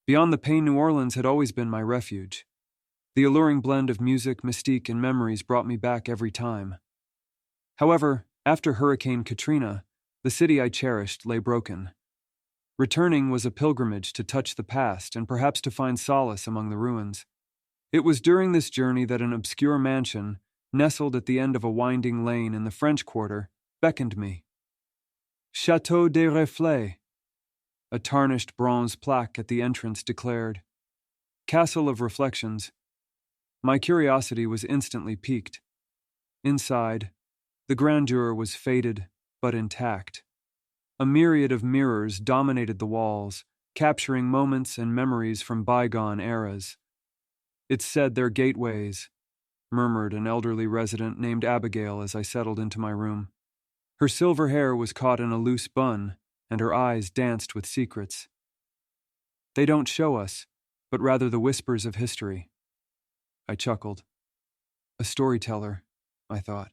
Beyond the pain, New Orleans had always been my refuge. The alluring blend of music, mystique, and memories brought me back every time. However, after Hurricane Katrina, the city I cherished lay broken. Returning was a pilgrimage to touch the past and perhaps to find solace among the ruins. It was during this journey that an obscure mansion, nestled at the end of a winding lane in the French Quarter, beckoned me. Chateau de Replay. A tarnished bronze plaque at the entrance declared, "Castle of Reflections." My curiosity was instantly piqued. Inside, the grandeur was faded but intact. A myriad of mirrors dominated the walls, capturing moments and memories from bygone eras. "It said they're gateways," murmured an elderly resident named Abigail as I settled into my room. Her silver hair was caught in a loose bun, and her eyes danced with secrets. "They don't show us, but rather the whispers of history." I chuckled. A storyteller, I thought.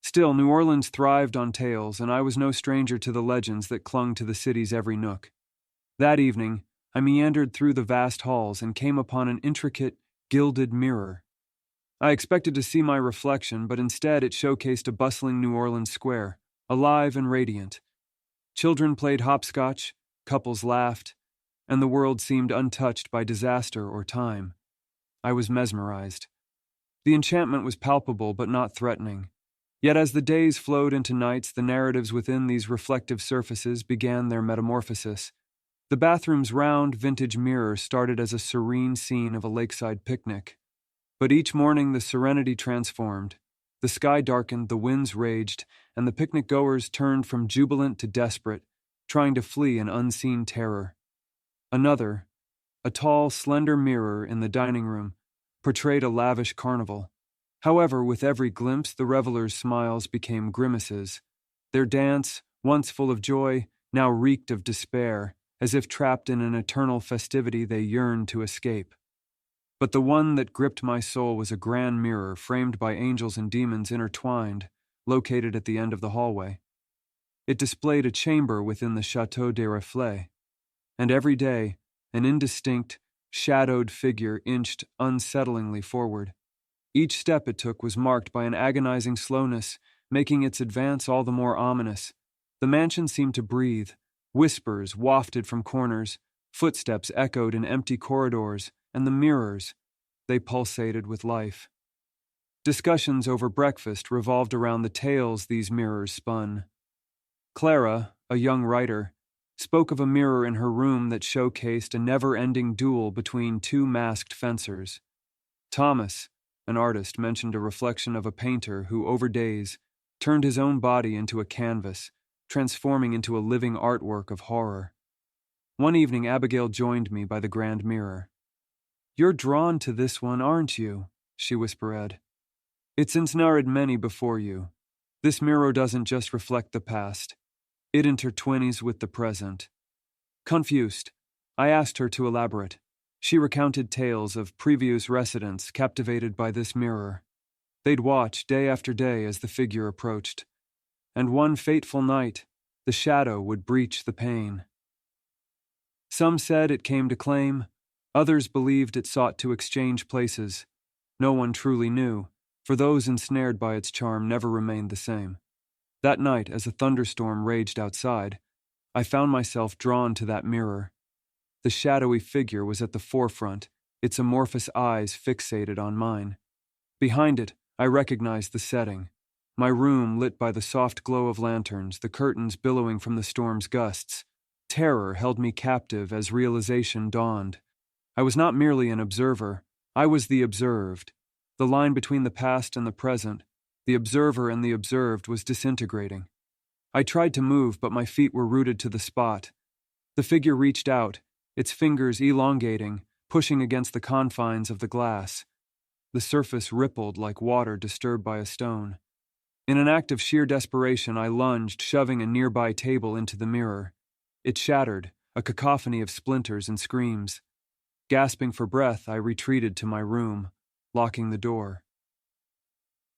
Still, New Orleans thrived on tales, and I was no stranger to the legends that clung to the city's every nook. That evening, I meandered through the vast halls and came upon an intricate, gilded mirror. I expected to see my reflection, but instead it showcased a bustling New Orleans square, alive and radiant. Children played hopscotch, couples laughed, and the world seemed untouched by disaster or time. I was mesmerized. The enchantment was palpable but not threatening. Yet as the days flowed into nights, the narratives within these reflective surfaces began their metamorphosis. The bathroom's round, vintage mirror started as a serene scene of a lakeside picnic. But each morning the serenity transformed. The sky darkened, the winds raged, and the picnic-goers turned from jubilant to desperate, trying to flee an unseen terror. Another, a tall, slender mirror in the dining room, portrayed a lavish carnival. However, with every glimpse, the revelers' smiles became grimaces. Their dance, once full of joy, now reeked of despair, as if trapped in an eternal festivity they yearned to escape. But the one that gripped my soul was a grand mirror framed by angels and demons intertwined, located at the end of the hallway. It displayed a chamber within the Chateau de Replay, and every day, an indistinct, shadowed figure inched unsettlingly forward. Each step it took was marked by an agonizing slowness, making its advance all the more ominous. The mansion seemed to breathe. Whispers wafted from corners, footsteps echoed in empty corridors, and the mirrors, they pulsated with life. Discussions over breakfast revolved around the tales these mirrors spun. Clara, a young writer, spoke of a mirror in her room that showcased a never-ending duel between two masked fencers. Thomas, an artist, mentioned a reflection of a painter who, over days, turned his own body into a canvas, transforming into a living artwork of horror. One evening, Abigail joined me by the grand mirror. "You're drawn to this one, aren't you?" she whispered. "It's ensnared many before you. This mirror doesn't just reflect the past. It intertwines with the present." Confused, I asked her to elaborate. She recounted tales of previous residents captivated by this mirror. They'd watch day after day as the figure approached. And one fateful night, the shadow would breach the pane. Some said it came to claim, others believed it sought to exchange places. No one truly knew, for those ensnared by its charm never remained the same. That night, as a thunderstorm raged outside, I found myself drawn to that mirror. The shadowy figure was at the forefront, its amorphous eyes fixated on mine. Behind it, I recognized the setting. My room lit by the soft glow of lanterns, the curtains billowing from the storm's gusts. Terror held me captive as realization dawned. I was not merely an observer, I was the observed. The line between the past and the present, the observer and the observed, was disintegrating. I tried to move, but my feet were rooted to the spot. The figure reached out, its fingers elongating, pushing against the confines of the glass. The surface rippled like water disturbed by a stone. In an act of sheer desperation, I lunged, shoving a nearby table into the mirror. It shattered, a cacophony of splinters and screams. Gasping for breath, I retreated to my room, locking the door.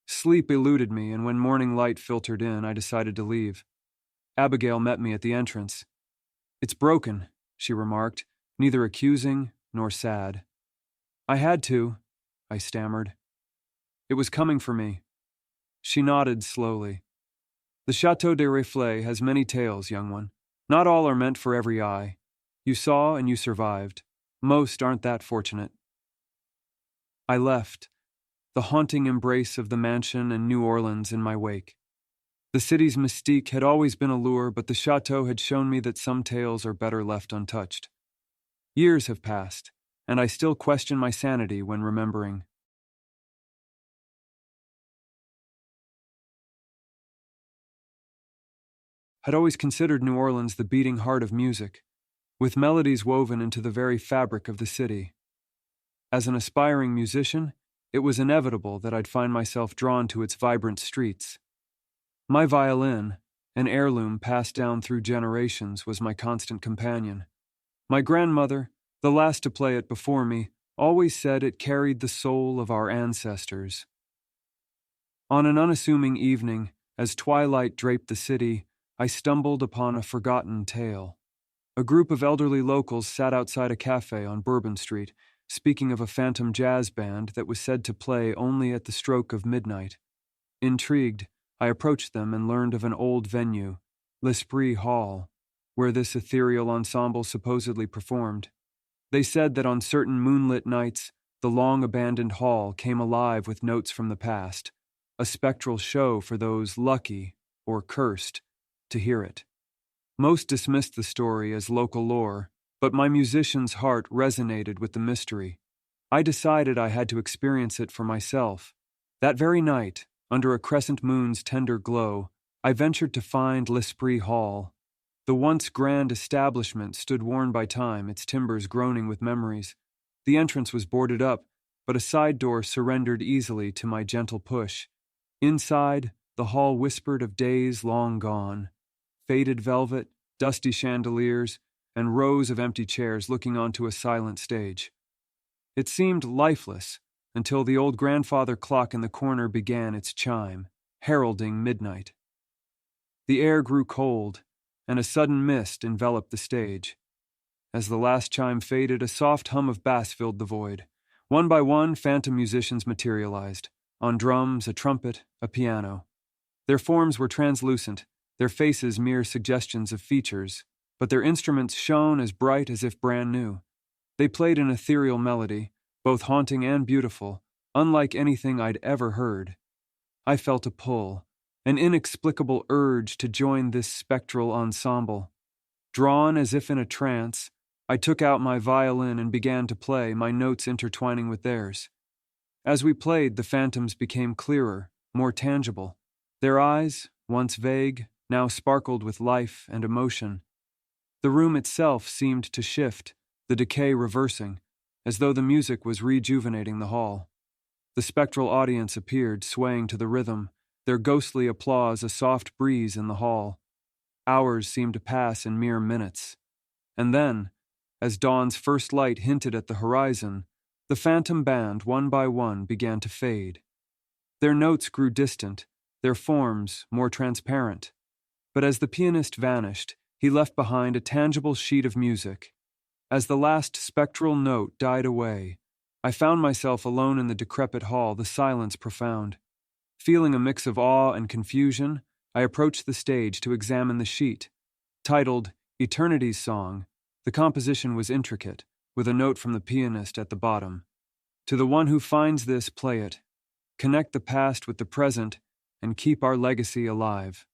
Sleep eluded me, and when morning light filtered in, I decided to leave. Abigail met me at the entrance. "It's broken," she remarked, neither accusing nor sad. I had to, I stammered. It was coming for me. She nodded slowly. The Chateau de Replay has many tales, young one. Not all are meant for every eye. You saw and you survived. Most aren't that fortunate. I left, the haunting embrace of the mansion and New Orleans in my wake. The city's mystique had always been a lure, but the chateau had shown me that some tales are better left untouched. Years have passed, and I still question my sanity when remembering. I'd always considered New Orleans the beating heart of music, with melodies woven into the very fabric of the city. As an aspiring musician, it was inevitable that I'd find myself drawn to its vibrant streets. My violin, an heirloom passed down through generations, was my constant companion. My grandmother, the last to play it before me, always said it carried the soul of our ancestors. On an unassuming evening, as twilight draped the city, I stumbled upon a forgotten tale. A group of elderly locals sat outside a cafe on Bourbon Street, speaking of a phantom jazz band that was said to play only at the stroke of midnight. Intrigued, I approached them and learned of an old venue, L'Esprit Hall, where this ethereal ensemble supposedly performed. They said that on certain moonlit nights, the long-abandoned hall came alive with notes from the past, a spectral show for those lucky, or cursed, to hear it. Most dismissed the story as local lore, but my musician's heart resonated with the mystery. I decided I had to experience it for myself. That very night, under a crescent moon's tender glow, I ventured to find L'Esprit Hall. The once grand establishment stood worn by time, its timbers groaning with memories. The entrance was boarded up, but a side door surrendered easily to my gentle push. Inside, the hall whispered of days long gone. Faded velvet, dusty chandeliers, and rows of empty chairs looking onto a silent stage. It seemed lifeless until the old grandfather clock in the corner began its chime, heralding midnight. The air grew cold, and a sudden mist enveloped the stage. As the last chime faded, a soft hum of bass filled the void. One by one, phantom musicians materialized. On drums, a trumpet, a piano. Their forms were translucent, their faces mere suggestions of features, but their instruments shone as bright as if brand new. They played an ethereal melody, both haunting and beautiful, unlike anything I'd ever heard. I felt a pull, an inexplicable urge to join this spectral ensemble. Drawn as if in a trance, I took out my violin and began to play, my notes intertwining with theirs. As we played, the phantoms became clearer, more tangible. Their eyes, once vague, now sparkled with life and emotion. The room itself seemed to shift, the decay reversing, as though the music was rejuvenating the hall. The spectral audience appeared, swaying to the rhythm, their ghostly applause a soft breeze in the hall. Hours seemed to pass in mere minutes. And then, as dawn's first light hinted at the horizon, the phantom band, one by one, began to fade. Their notes grew distant, their forms more transparent. But as the pianist vanished, he left behind a tangible sheet of music. As the last spectral note died away, I found myself alone in the decrepit hall, the silence profound. Feeling a mix of awe and confusion, I approached the stage to examine the sheet. Titled Eternity's Song, the composition was intricate, with a note from the pianist at the bottom. To the one who finds this, play it. Connect the past with the present and keep our legacy alive.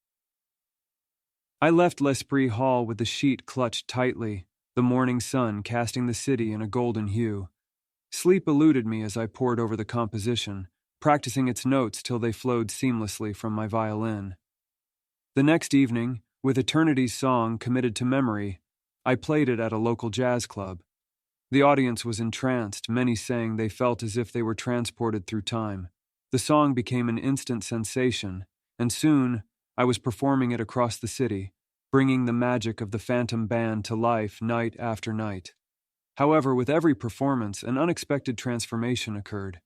I left L'Esprit Hall with the sheet clutched tightly, the morning sun casting the city in a golden hue. Sleep eluded me as I pored over the composition, practicing its notes till they flowed seamlessly from my violin. The next evening, with Eternity's Song committed to memory, I played it at a local jazz club. The audience was entranced, many saying they felt as if they were transported through time. The song became an instant sensation, and soon I was performing it across the city, bringing the magic of the phantom band to life night after night. However, with every performance, an unexpected transformation occurred.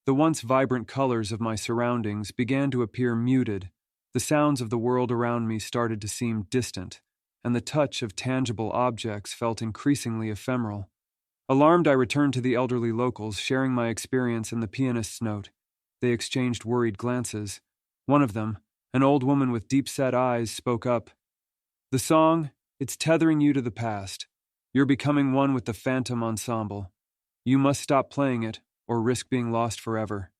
The once vibrant colors of my surroundings began to appear muted. The sounds of the world around me started to seem distant. and the touch of tangible objects felt increasingly ephemeral. Alarmed, I returned to the elderly locals, sharing my experience in the pianist's note. They exchanged worried glances. One of them, an old woman with deep-set eyes, spoke up. "The song, it's tethering you to the past. You're becoming one with the phantom ensemble. You must stop playing it, or risk being lost forever."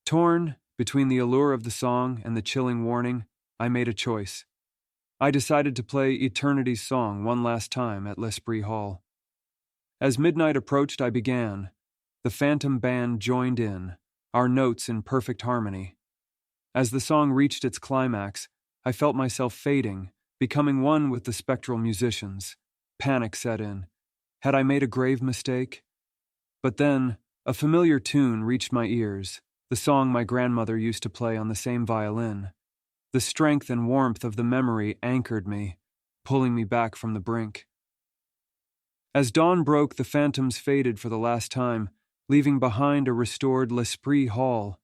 Torn between the allure of the song and the chilling warning, I made a choice. I decided to play Eternity's song one last time at L'Esprit Hall. As midnight approached, I began. The phantom band joined in, our notes in perfect harmony. As the song reached its climax, I felt myself fading, becoming one with the spectral musicians. Panic set in. Had I made a grave mistake? But then, a familiar tune reached my ears, the song my grandmother used to play on the same violin. The strength and warmth of the memory anchored me, pulling me back from the brink. As dawn broke, the phantoms faded for the last time, leaving behind a restored L'Esprit Hall,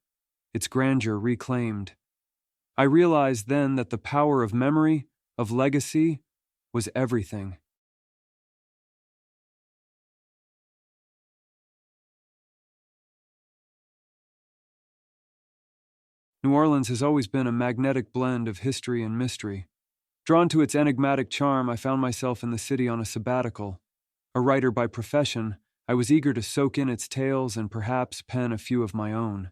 its grandeur reclaimed. I realized then that the power of memory, of legacy, was everything. New Orleans has always been a magnetic blend of history and mystery. Drawn to its enigmatic charm, I found myself in the city on a sabbatical. A writer by profession, I was eager to soak in its tales and perhaps pen a few of my own.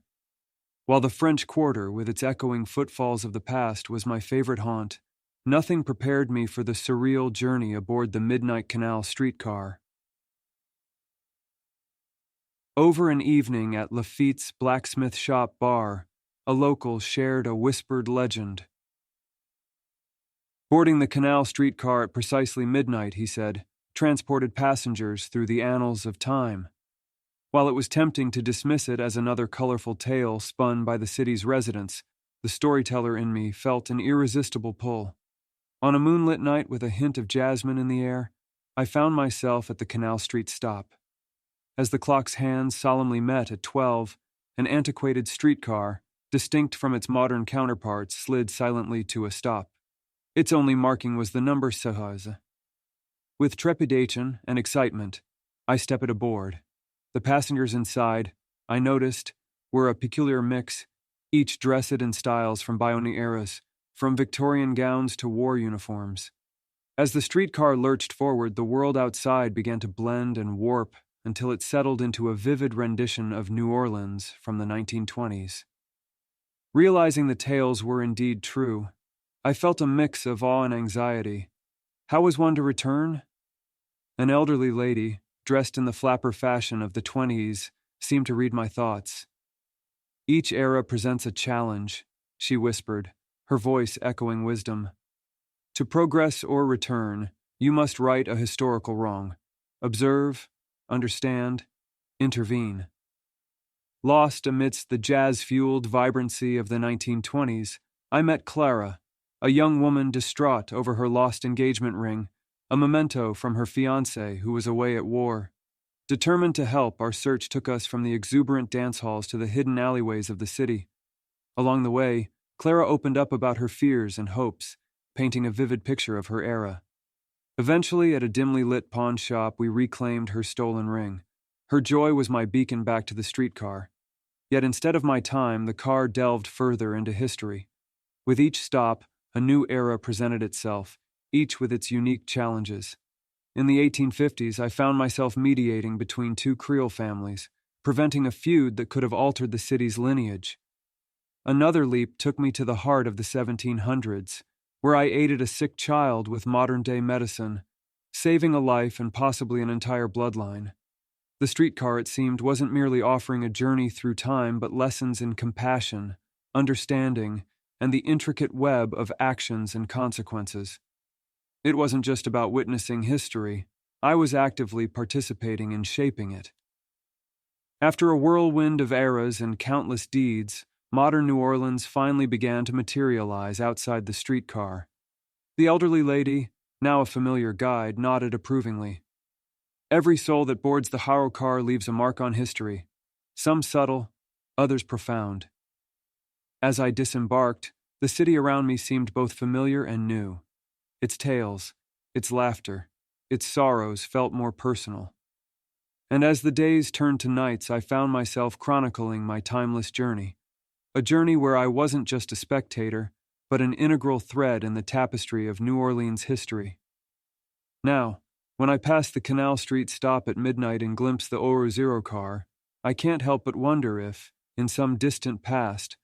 While the French Quarter, with its echoing footfalls of the past, was my favorite haunt, nothing prepared me for the surreal journey aboard the Midnight Canal streetcar. Over an evening at Lafitte's blacksmith shop bar, a local shared a whispered legend. Boarding the canal streetcar at precisely midnight, he said, transported passengers through the annals of time. While it was tempting to dismiss it as another colorful tale spun by the city's residents, the storyteller in me felt an irresistible pull. On a moonlit night with a hint of jasmine in the air, I found myself at the Canal Street stop. As the clock's hands solemnly met at 12, an antiquated streetcar, distinct from its modern counterparts, slid silently to a stop. Its only marking was the number 16. With trepidation and excitement, I stepped aboard. The passengers inside, I noticed, were a peculiar mix, each dressed in styles from bygone eras, from Victorian gowns to war uniforms. As the streetcar lurched forward, the world outside began to blend and warp until it settled into a vivid rendition of New Orleans from the 1920s. Realizing the tales were indeed true, I felt a mix of awe and anxiety. How was one to return? An elderly lady, dressed in the flapper fashion of the 20s, seemed to read my thoughts. "Each era presents a challenge," she whispered, her voice echoing wisdom. "To progress or return, you must right a historical wrong. Observe, understand, intervene." Lost amidst the jazz-fueled vibrancy of the 1920s, I met Clara, a young woman distraught over her lost engagement ring, a memento from her fiancé who was away at war. Determined to help, our search took us from the exuberant dance halls to the hidden alleyways of the city. Along the way, Clara opened up about her fears and hopes, painting a vivid picture of her era. Eventually, at a dimly lit pawn shop, we reclaimed her stolen ring. Her joy was my beacon back to the streetcar. Yet instead of my time, the car delved further into history. With each stop, a new era presented itself, each with its unique challenges. In the 1850s, I found myself mediating between two Creole families, preventing a feud that could have altered the city's lineage. Another leap took me to the heart of the 1700s, where I aided a sick child with modern-day medicine, saving a life and possibly an entire bloodline. The streetcar, it seemed, wasn't merely offering a journey through time, but lessons in compassion, understanding, and the intricate web of actions and consequences. It wasn't just about witnessing history. I was actively participating in shaping it. After a whirlwind of eras and countless deeds, modern New Orleans finally began to materialize outside the streetcar. The elderly lady, now a familiar guide, nodded approvingly. Every soul that boards the Haro car leaves a mark on history, some subtle, others profound. As I disembarked, the city around me seemed both familiar and new. Its tales, its laughter, its sorrows felt more personal. And as the days turned to nights, I found myself chronicling my timeless journey. A journey where I wasn't just a spectator, but an integral thread in the tapestry of New Orleans history. Now, when I pass the Canal Street stop at midnight and glimpse the Oro Zero car, I can't help but wonder if, in some distant past,